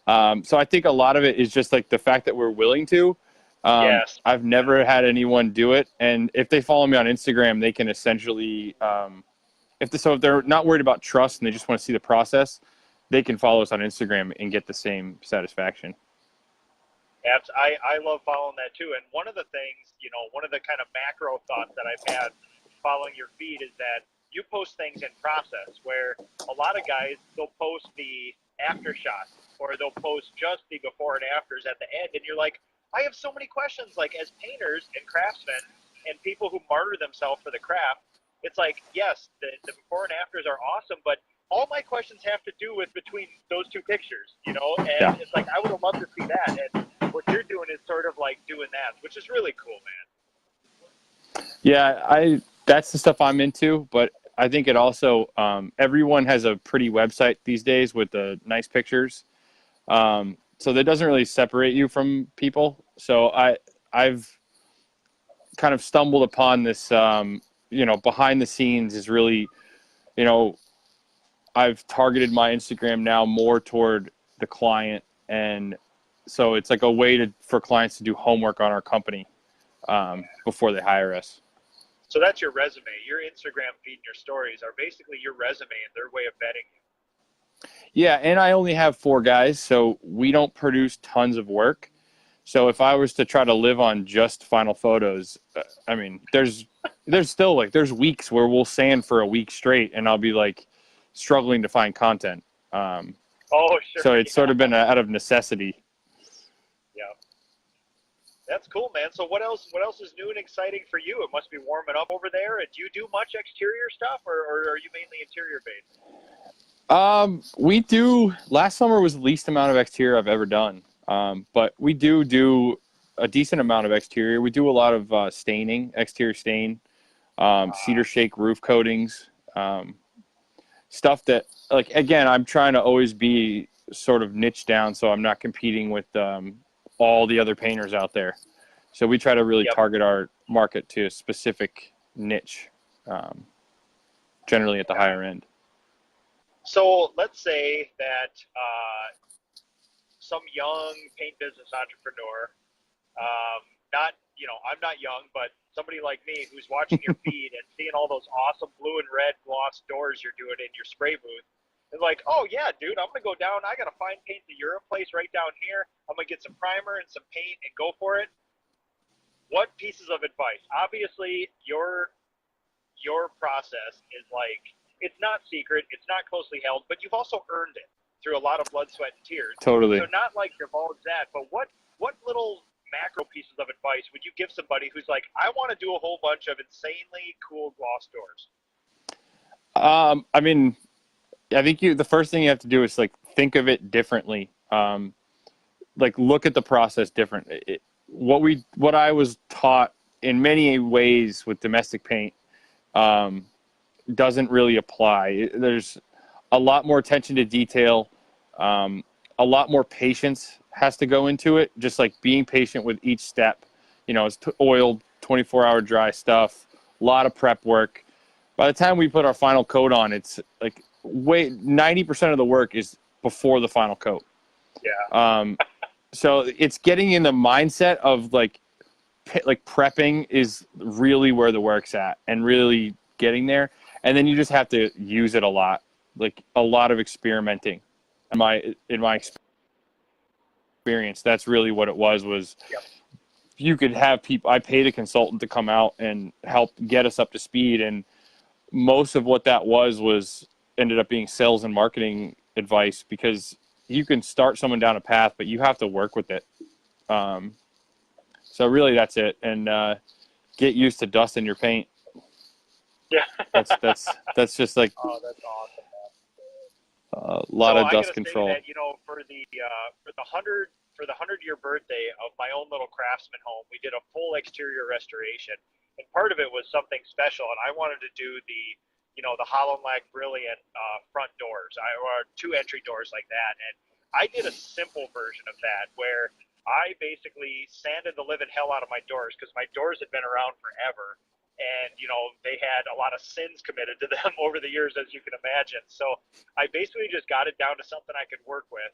Speaker 7: So I think a lot of it is just like the fact that we're willing to.
Speaker 4: Yes.
Speaker 7: I've never had anyone do it, and if they follow me on Instagram, they can essentially, if they're not worried about trust and they just want to see the process, they can follow us on Instagram and get the same satisfaction.
Speaker 4: I love following that too. And one of the things, one of the kind of macro thoughts that I've had following your feed is that you post things in process where a lot of guys, they'll post the after shot or they'll post just the before and afters at the end. And you're like, I have so many questions, like as painters and craftsmen and people who martyr themselves for the craft. It's like, yes, the before and afters are awesome, but all my questions have to do with between those two pictures, and It's like, I would have loved to see that. And what you're doing is sort of like doing that, which is really cool, man.
Speaker 7: Yeah, that's the stuff I'm into, but I think it also, everyone has a pretty website these days with the nice pictures. So that doesn't really separate you from people. So I've kind of stumbled upon this, behind the scenes is really, I've targeted my Instagram now more toward the client. And so it's like a way for clients to do homework on our company before they hire us.
Speaker 4: So that's your resume. Your Instagram feed and your stories are basically your resume and their way of vetting you.
Speaker 7: Yeah, and I only have 4 guys, so we don't produce tons of work. So if I was to try to live on just final photos, I mean, there's still there's weeks where we'll sand for a week straight, and I'll be like struggling to find content.
Speaker 4: Oh, sure.
Speaker 7: So it's sort of been out of necessity.
Speaker 4: Yeah. That's cool, man. So what else is new and exciting for you? It must be warming up over there. And do you do much exterior stuff, or are you mainly interior based?
Speaker 7: We do. Last summer was the least amount of exterior I've ever done. But we do a decent amount of exterior. We do a lot of staining, exterior stain, cedar shake roof coatings, stuff that, like, again, I'm trying to always be sort of niche down so I'm not competing with all the other painters out there. So we try to really target our market to a specific niche, generally at the higher end.
Speaker 4: So let's say that some young paint business entrepreneur, I'm not young, but somebody like me who's watching your feed and seeing all those awesome blue and red gloss doors you're doing in your spray booth, is like, oh yeah, dude, I'm gonna go down. I gotta find Paint the Europe place right down here. I'm gonna get some primer and some paint and go for it. What pieces of advice? Obviously, your process is like, it's not secret, it's not closely held, but you've also earned it through a lot of blood, sweat, and tears.
Speaker 7: Totally.
Speaker 4: So not like divulge that, but what little macro pieces of advice would you give somebody who's like, I want to do a whole bunch of insanely cool gloss doors?
Speaker 7: I mean, I think the first thing you have to do is like think of it differently. Like look at the process different. What I was taught in many ways with domestic paint doesn't really apply. There's a lot more attention to detail, a lot more patience has to go into it, just like being patient with each step. You know, it's oiled, 24-hour dry stuff, a lot of prep work. By the time we put our final coat on, it's like 90% of the work is before the final coat.
Speaker 4: Yeah.
Speaker 7: So it's getting in the mindset of like prepping is really where the work's at, and really getting there. And then you just have to use it a lot, like a lot of experimenting. In my experience, that's really what it was.
Speaker 4: Yep.
Speaker 7: You could have people. I paid a consultant to come out and help get us up to speed, and most of what that was ended up being sales and marketing advice, because you can start someone down a path, but you have to work with it. So really that's it. And get used to dust in your paint.
Speaker 4: Yeah.
Speaker 7: That's just like
Speaker 4: Oh, that's awesome, man.
Speaker 7: a lot of dust control.
Speaker 4: Say that, you know, for the 100-year birthday of my own little craftsman home, we did a full exterior restoration, and part of it was something special. And I wanted to do the Hollandlac Brilliant front doors, or 2 entry doors like that. And I did a simple version of that where I basically sanded the living hell out of my doors, because my doors had been around forever. And, you know, they had a lot of sins committed to them over the years, as you can imagine. So I basically just got it down to something I could work with,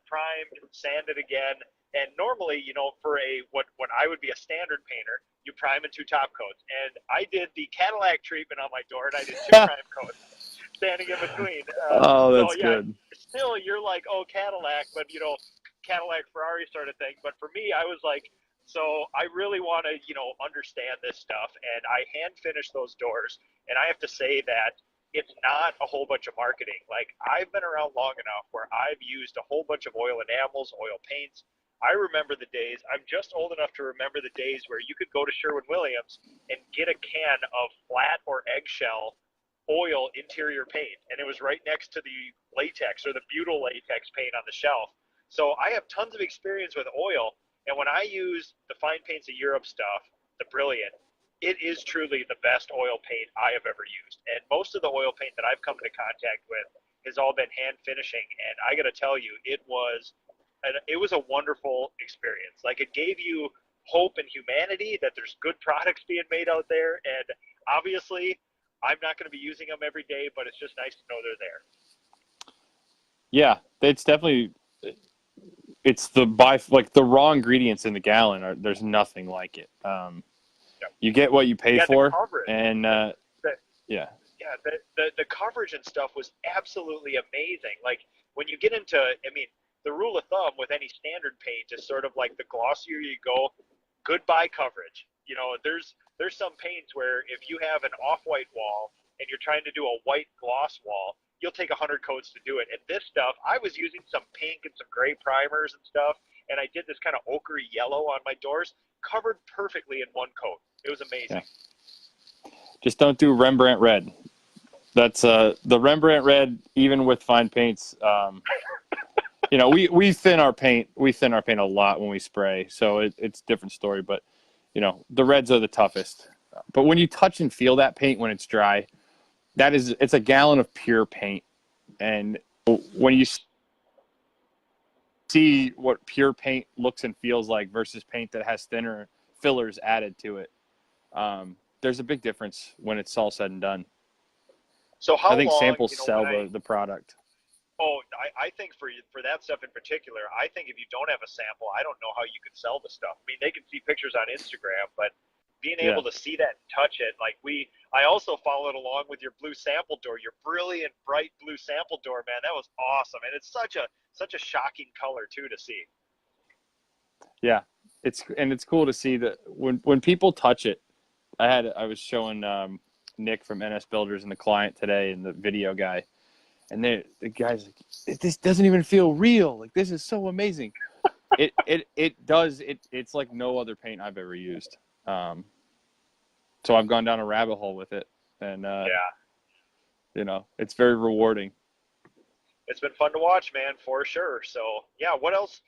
Speaker 4: primed, sanded again. And normally, you know, for what I would be a standard painter, you prime and 2 top coats. And I did the Cadillac treatment on my door, and I did 2 prime coats, standing in between.
Speaker 7: That's good.
Speaker 4: Still, you're like, oh, Cadillac, but, you know, Cadillac, Ferrari sort of thing. But for me, I was like, so I really want to, you know, understand this stuff, and I hand finished those doors. And I have to say that it's not a whole bunch of marketing. Like, I've been around long enough where I've used a whole bunch of oil enamels, oil paints. I remember the days, I'm just old enough to remember the days where you could go to Sherwin-Williams and get a can of flat or eggshell oil interior paint, and it was right next to the latex or the butyl latex paint on the shelf. So I have tons of experience with oil. And when I use the Fine Paints of Europe stuff, the Brilliant, it is truly the best oil paint I have ever used. And most of the oil paint that I've come into contact with has all been hand finishing. And I got to tell you, it was a wonderful experience. Like, it gave you hope in humanity that there's good products being made out there. And obviously, I'm not going to be using them every day, but it's just nice to know they're there.
Speaker 7: Yeah, it's definitely. It's the raw ingredients in the gallon there's nothing like it. You get what you pay for, and the
Speaker 4: coverage and stuff was absolutely amazing. Like, when you get into, I mean, the rule of thumb with any standard paint is sort of like, the glossier you go, goodbye coverage. You know, there's some paints where if you have an off-white wall and you're trying to do a white gloss wall, you'll take 100 coats to do it. And this stuff, I was using some pink and some gray primers and stuff, and I did this kind of ochre yellow on my doors, covered perfectly in 1 coat. It was amazing.
Speaker 7: Yeah. Just don't do Rembrandt red. That's the Rembrandt red, even with fine paints. You know, we thin our paint. We thin our paint a lot when we spray, so it's a different story. But you know, the reds are the toughest. But when you touch and feel that paint when it's dry, it's a gallon of pure paint. And when you see what pure paint looks and feels like versus paint that has thinner fillers added to it, there's a big difference when it's all said and done.
Speaker 4: So
Speaker 7: I think samples sell the product.
Speaker 4: Oh, I think for that stuff in particular, I think if you don't have a sample, I don't know how you could sell the stuff. I mean, they can see pictures on Instagram, but being able to see that and touch it, like I also followed along with your blue sample door, your brilliant, bright blue sample door, man. That was awesome. And it's such a shocking color too to see.
Speaker 7: Yeah. It's cool to see that when people touch it. I was showing Nick from NS Builders and the client today and the video guy, and the guy's like, this doesn't even feel real. Like, this is so amazing. It does. It's like no other paint I've ever used. So I've gone down a rabbit hole with it, and you know, it's very rewarding.
Speaker 4: It's been fun to watch, man, for sure. So yeah, what else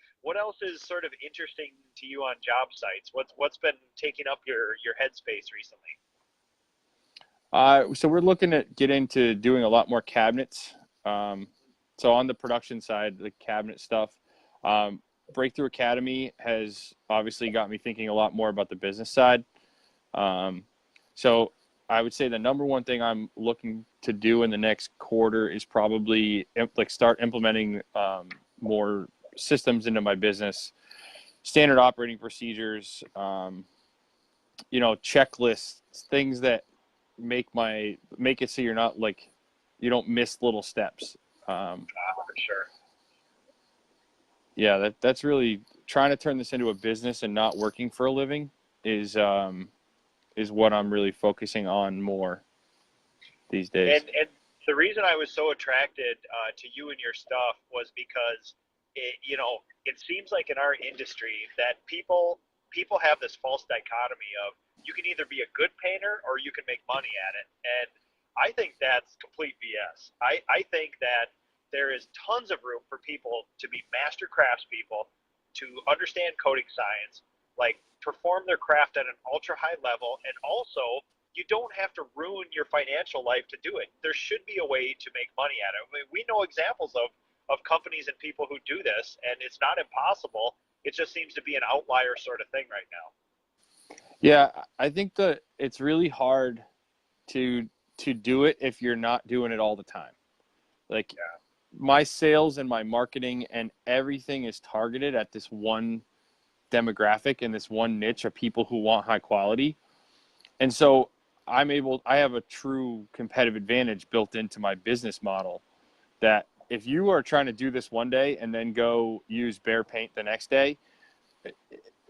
Speaker 4: is sort of interesting to you on job sites? What's been taking up your headspace recently?
Speaker 7: So we're looking at get into doing a lot more cabinets. So on the production side, the cabinet stuff, Breakthrough Academy has obviously got me thinking a lot more about the business side. So I would say the number one thing I'm looking to do in the next quarter is probably start implementing more systems into my business, standard operating procedures, checklists, things that make it so you're not you don't miss little steps.
Speaker 4: For sure.
Speaker 7: Yeah, that's really trying to turn this into a business and not working for a living is what I'm really focusing on more these days.
Speaker 4: And the reason I was so attracted to you and your stuff was because it seems like in our industry that people have this false dichotomy of you can either be a good painter or you can make money at it. And I think that's complete BS. I think that there is tons of room for people to be master craftspeople, to understand coating science, perform their craft at an ultra high level, and also you don't have to ruin your financial life to do it. There should be a way to make money at it. I mean, we know examples of companies and people who do this, and it's not impossible. It just seems to be an outlier sort of thing right now.
Speaker 7: Yeah, I think that it's really hard to do it if you're not doing it all the time. My sales and my marketing and everything is targeted at this one demographic and this one niche of people who want high quality. And so I have a true competitive advantage built into my business model that if you are trying to do this one day and then go use Behr paint the next day,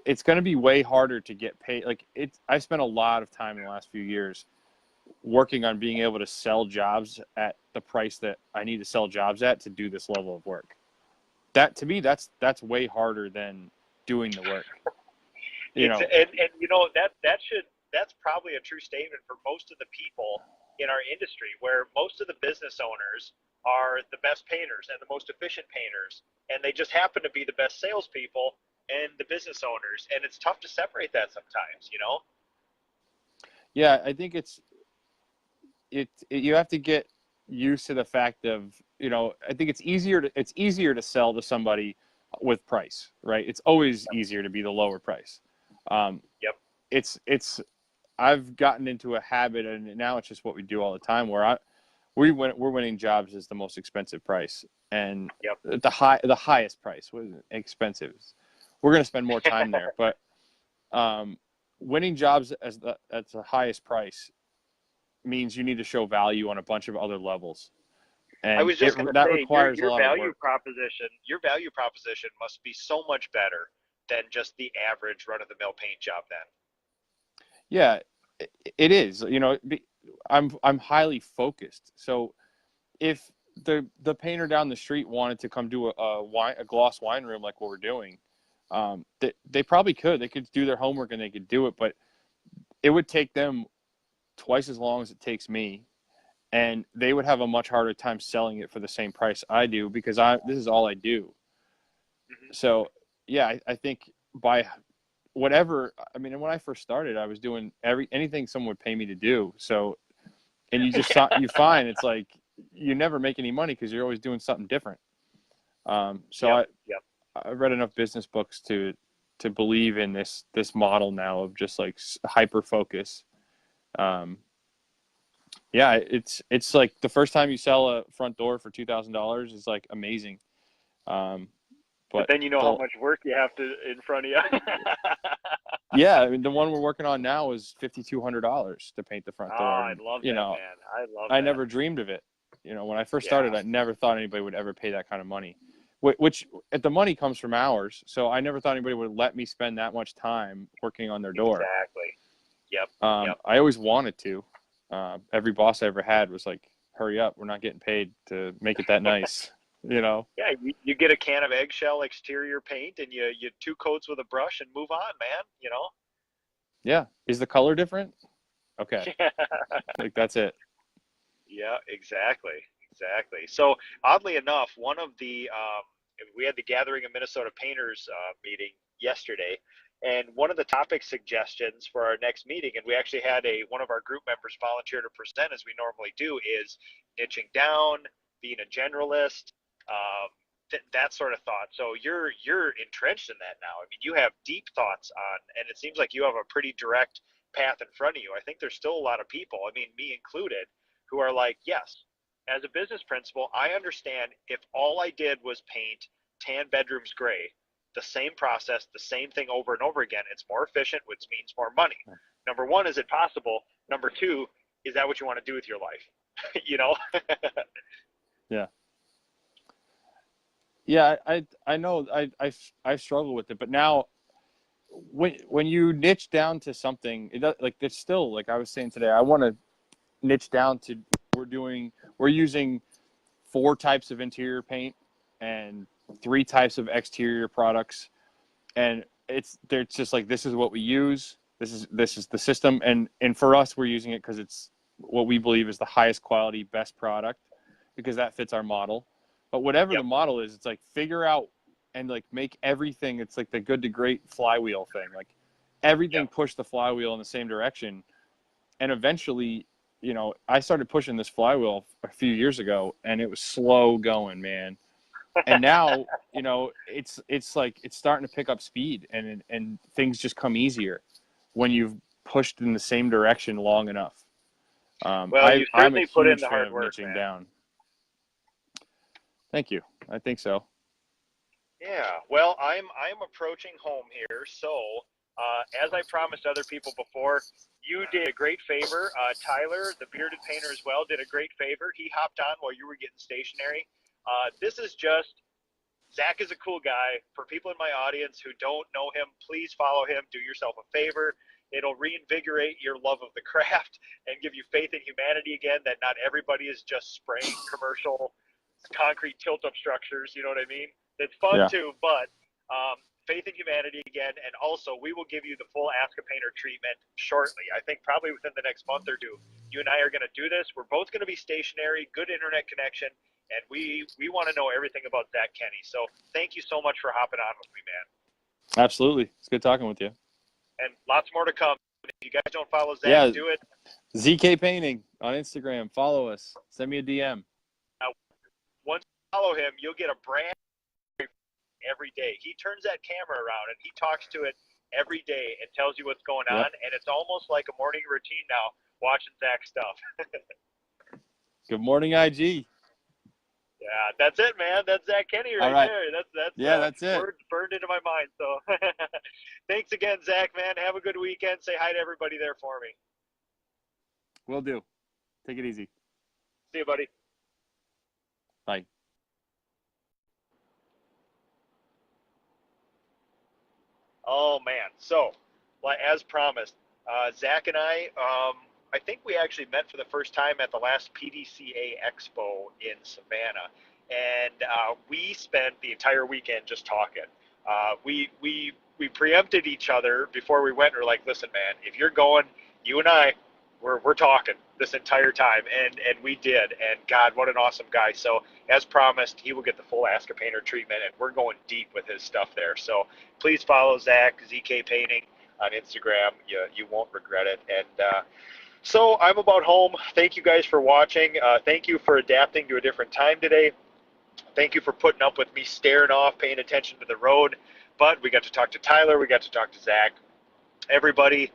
Speaker 7: it's going to be way harder to get paid. I've spent a lot of time in the last few years working on being able to sell jobs at the price that I need to sell jobs at to do this level of work. That to me, that's way harder than doing the work.
Speaker 4: That's probably a true statement for most of the people in our industry, where most of the business owners are the best painters and the most efficient painters, and they just happen to be the best salespeople and the business owners, and it's tough to separate that sometimes.
Speaker 7: Yeah, I think you have to get used to the fact of, I think it's easier to sell to somebody with price, right? It's always easier to be the lower price.
Speaker 4: Yep.
Speaker 7: I've gotten into a habit, and now it's just what we do all the time, where we're winning jobs as the most expensive price, and
Speaker 4: Yep.
Speaker 7: the highest price was expensive. We're going to spend more time there, but winning jobs at the highest price means you need to show value on a bunch of other levels. And
Speaker 4: I was just going to say,
Speaker 7: requires
Speaker 4: your
Speaker 7: a lot of
Speaker 4: value
Speaker 7: work.
Speaker 4: your value proposition must be so much better than just the average run-of-the-mill paint job then.
Speaker 7: Yeah, it is. I'm highly focused. So if the painter down the street wanted to come do a gloss wine room like what we're doing, they probably could. They could do their homework and they could do it, but it would take them twice as long as it takes me, and they would have a much harder time selling it for the same price I do, because this is all I do.
Speaker 4: Mm-hmm.
Speaker 7: So yeah, I think by whatever, I mean, when I first started, I was doing anything someone would pay me to do. So, and you just you find it's like you never make any money because you're always doing something different. So I've read enough business books to believe in this model now of just hyper focus. Yeah, it's like the first time you sell a front door for $2,000 is amazing.
Speaker 4: But then how much work you have in front of you.
Speaker 7: Yeah, I mean, the one we're working on now is $5,200 to paint the front door.
Speaker 4: I love that, man. I love that.
Speaker 7: I never dreamed of it. When I first started, I never thought anybody would ever pay that kind of money. Which the money comes from hours, so I never thought anybody would let me spend that much time working on their door.
Speaker 4: Exactly. Yep.
Speaker 7: I always wanted to. Every boss I ever had was like, "Hurry up, we're not getting paid to make it that nice."
Speaker 4: Yeah, you get a can of eggshell exterior paint and you 2 coats with a brush and move on, man.
Speaker 7: Yeah. Is the color different? Okay. That's it.
Speaker 4: Yeah, exactly. So oddly enough, one of the we had the Gathering of Minnesota Painters meeting yesterday, and one of the topic suggestions for our next meeting, and we actually had one of our group members volunteer to present as we normally do, is niching down, being a generalist, that sort of thought. So you're entrenched in that now. I mean, you have deep thoughts on, and it seems like you have a pretty direct path in front of you. I think there's still a lot of people, I mean, me included, who are like, yes, as a business principle, I understand if all I did was paint 10 bedrooms gray, the same process, the same thing over and over again, it's more efficient, which means more money. Number one, is it possible? Number two, is that what you want to do with your life? You know?
Speaker 7: Yeah. Yeah, I know I struggle with it, but now when you niche down to something, it does, like there's still, like I was saying today, I want to niche down to we're using 4 types of interior paint and 3 types of exterior products, and they're just like, this is what we use, this is the system, and for us, we're using it because it's what we believe is the highest quality, best product, because that fits our model. But whatever the model is, it's like figure out and like make everything, it's like the good to great flywheel thing, like everything push the flywheel in the same direction. And eventually, you know, I started pushing this flywheel a few years ago, and it was slow going, man. And now, you know, it's like it's starting to pick up speed, and things just come easier when you've pushed in the same direction long enough.
Speaker 4: Well, you certainly put in the hard work, man.
Speaker 7: Down. Thank you. I think so.
Speaker 4: Yeah. Well, I'm approaching home here, so as I promised other people before, you did a great favor. Tyler, the bearded painter as well, did a great favor. He hopped on while you were getting stationary. This is just, Zach is a cool guy. For people in my audience who don't know him, please follow him. Do yourself a favor. It'll reinvigorate your love of the craft and give you faith in humanity again, that not everybody is just spraying commercial concrete tilt-up structures, you know what I mean? It's fun too, but faith in humanity again, and also we will give you the full Ask a Painter treatment shortly. I think probably within the next month or two. You and I are going to do this. We're both going to be stationary, good internet connection, and we want to know everything about Zach Kenny. So thank you so much for hopping on with me, man.
Speaker 7: Absolutely. It's good talking with you.
Speaker 4: And lots more to come. If you guys don't follow Zach, do it.
Speaker 7: ZK Painting on Instagram. Follow us. Send me a DM.
Speaker 4: Once you follow him, you'll get a brand every day. He turns that camera around and he talks to it every day and tells you what's going on, and it's almost like a morning routine now watching Zach's stuff.
Speaker 7: Good morning, IG.
Speaker 4: Yeah, that's it, man. That's Zach Kenny right there. That's it. Burned into my mind. So thanks again, Zach, man. Have a good weekend. Say hi to everybody there for me.
Speaker 7: Will do. Take it easy.
Speaker 4: See you, buddy.
Speaker 7: Bye.
Speaker 4: Oh, man. So, as promised, Zach and I think we actually met for the first time at the last PDCA Expo in Savannah. And we spent the entire weekend just talking. We preempted each other before we went. We're like, listen, man, if you're going, you and I, we're talking this entire time, and we did. And God, what an awesome guy. So as promised, he will get the full Ask a Painter treatment, and we're going deep with his stuff there. So please follow Zach, ZK Painting, on Instagram. You won't regret it. And so I'm about home. Thank you guys for watching. Thank you for adapting to a different time today. Thank you for putting up with me staring off, paying attention to the road. But we got to talk to Tyler. We got to talk to Zach. Everybody,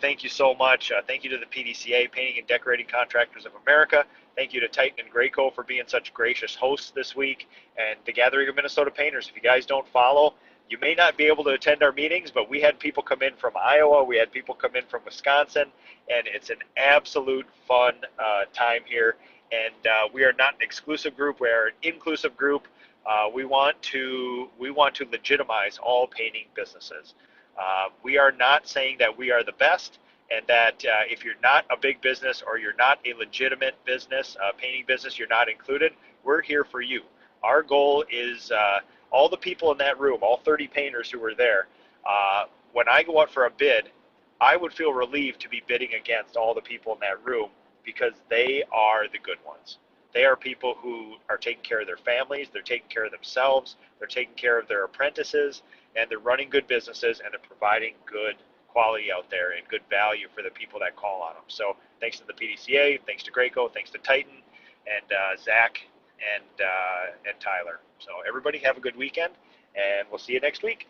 Speaker 4: thank you so much. Thank you to the PDCA, Painting and Decorating Contractors of America. Thank you to Titan and Graco for being such gracious hosts this week, and the Gathering of Minnesota Painters. If you guys don't follow, you may not be able to attend our meetings, but we had people come in from Iowa, we had people come in from Wisconsin, and it's an absolute fun time here. And we are not an exclusive group; we are an inclusive group. We want to legitimize all painting businesses. We are not saying that we are the best, and that if you're not a big business or you're not a legitimate business, painting business, you're not included. We're here for you. Our goal is all the people in that room, all 30 painters who were there. When I go out for a bid, I would feel relieved to be bidding against all the people in that room, because they are the good ones. They are people who are taking care of their families, they're taking care of themselves, they're taking care of their apprentices, and they're running good businesses, and they're providing good quality out there and good value for the people that call on them. So thanks to the PDCA, thanks to Graco, thanks to Titan, and Zach, and Tyler. So everybody have a good weekend, and we'll see you next week.